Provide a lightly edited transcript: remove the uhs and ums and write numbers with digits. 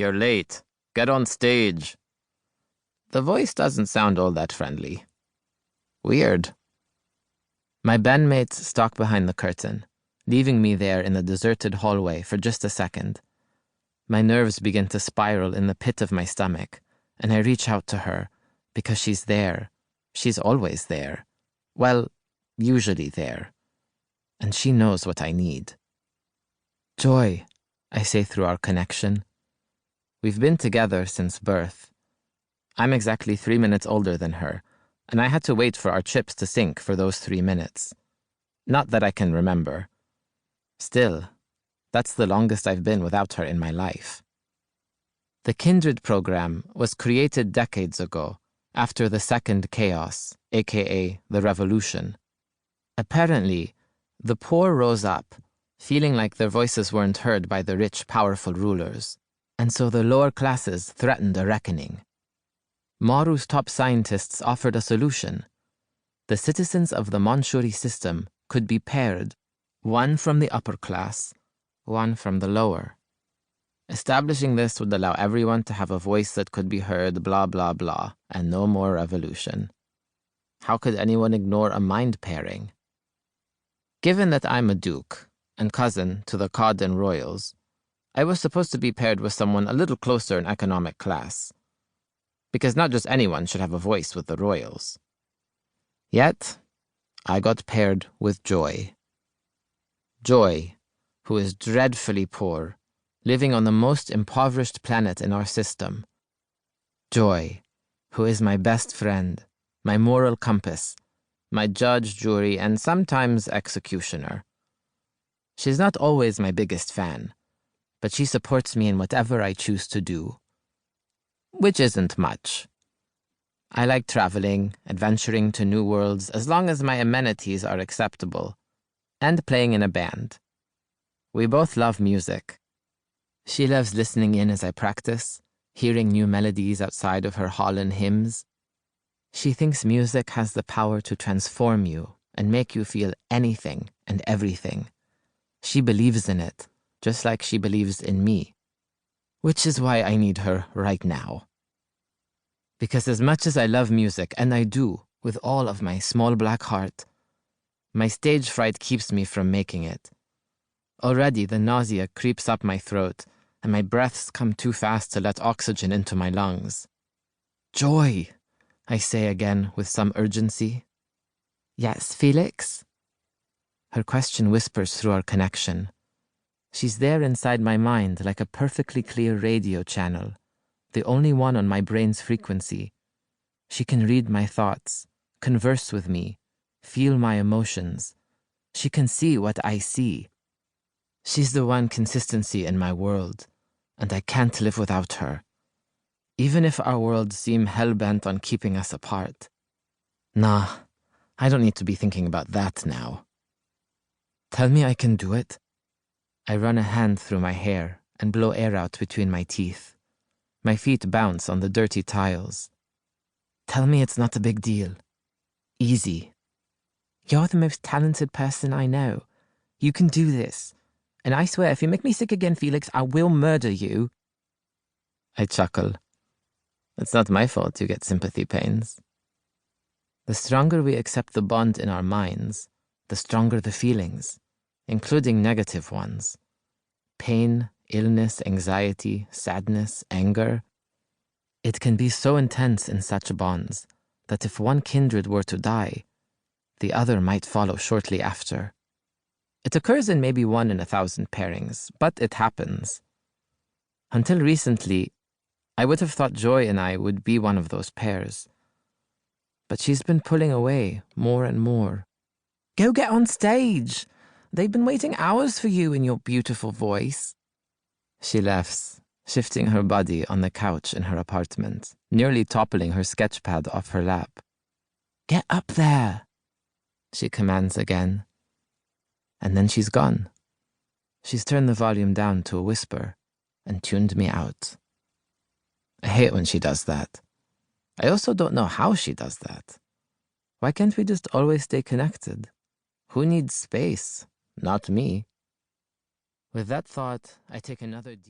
You're late. Get on stage. The voice doesn't sound all that friendly. Weird. My bandmates stalk behind the curtain, leaving me there in the deserted hallway for just a second. My nerves begin to spiral in the pit of my stomach, and I reach out to her, because she's there. She's always there. Well, usually there. And she knows what I need. Joy, I say through our connection. We've been together since birth. I'm exactly 3 minutes older than her, and I had to wait for our chips to sync for those 3 minutes. Not that I can remember. Still, that's the longest I've been without her in my life. The Kindred program was created decades ago, after the Second Chaos, aka the Revolution. Apparently, the poor rose up, feeling like their voices weren't heard by the rich, powerful rulers, and so the lower classes threatened a reckoning. Maru's top scientists offered a solution. The citizens of the Manchuri system could be paired, one from the upper class, one from the lower. Establishing this would allow everyone to have a voice that could be heard, blah, blah, blah, and no more revolution. How could anyone ignore a mind pairing? Given that I'm a duke, and cousin to the Cawdon royals, I was supposed to be paired with someone a little closer in economic class. Because not just anyone should have a voice with the royals. Yet, I got paired with Joy. Joy, who is dreadfully poor, living on the most impoverished planet in our system. Joy, who is my best friend, my moral compass, my judge, jury, and sometimes executioner. She's not always my biggest fan, but she supports me in whatever I choose to do. Which isn't much. I like traveling, adventuring to new worlds, as long as my amenities are acceptable, and playing in a band. We both love music. She loves listening in as I practice, hearing new melodies outside of her Holland hymns. She thinks music has the power to transform you and make you feel anything and everything. She believes in it, just like she believes in me. Which is why I need her right now. Because as much as I love music, and I do, with all of my small black heart, my stage fright keeps me from making it. Already the nausea creeps up my throat, and my breaths come too fast to let oxygen into my lungs. Joy, I say again with some urgency. Yes, Felix? Her question whispers through our connection. She's there inside my mind like a perfectly clear radio channel, the only one on my brain's frequency. She can read my thoughts, converse with me, feel my emotions. She can see what I see. She's the one consistency in my world, and I can't live without her, even if our worlds seem hell-bent on keeping us apart. Nah, I don't need to be thinking about that now. Tell me I can do it. I run a hand through my hair and blow air out between my teeth. My feet bounce on the dirty tiles. Tell me it's not a big deal. Easy. You're the most talented person I know. You can do this. And I swear, if you make me sick again, Felix, I will murder you. I chuckle. It's not my fault you get sympathy pains. The stronger we accept the bond in our minds, the stronger the feelings, including negative ones. Pain, illness, anxiety, sadness, anger. It can be so intense in such bonds that if one kindred were to die, the other might follow shortly after. It occurs in maybe 1 in 1,000 pairings, but it happens. Until recently, I would have thought Joy and I would be one of those pairs. But she's been pulling away more and more. Go get on stage! They've been waiting hours for you in your beautiful voice. She laughs, shifting her body on the couch in her apartment, nearly toppling her sketchpad off her lap. Get up there, she commands again. And then she's gone. She's turned the volume down to a whisper and tuned me out. I hate when she does that. I also don't know how she does that. Why can't we just always stay connected? Who needs space? Not me. With that thought, I take another deep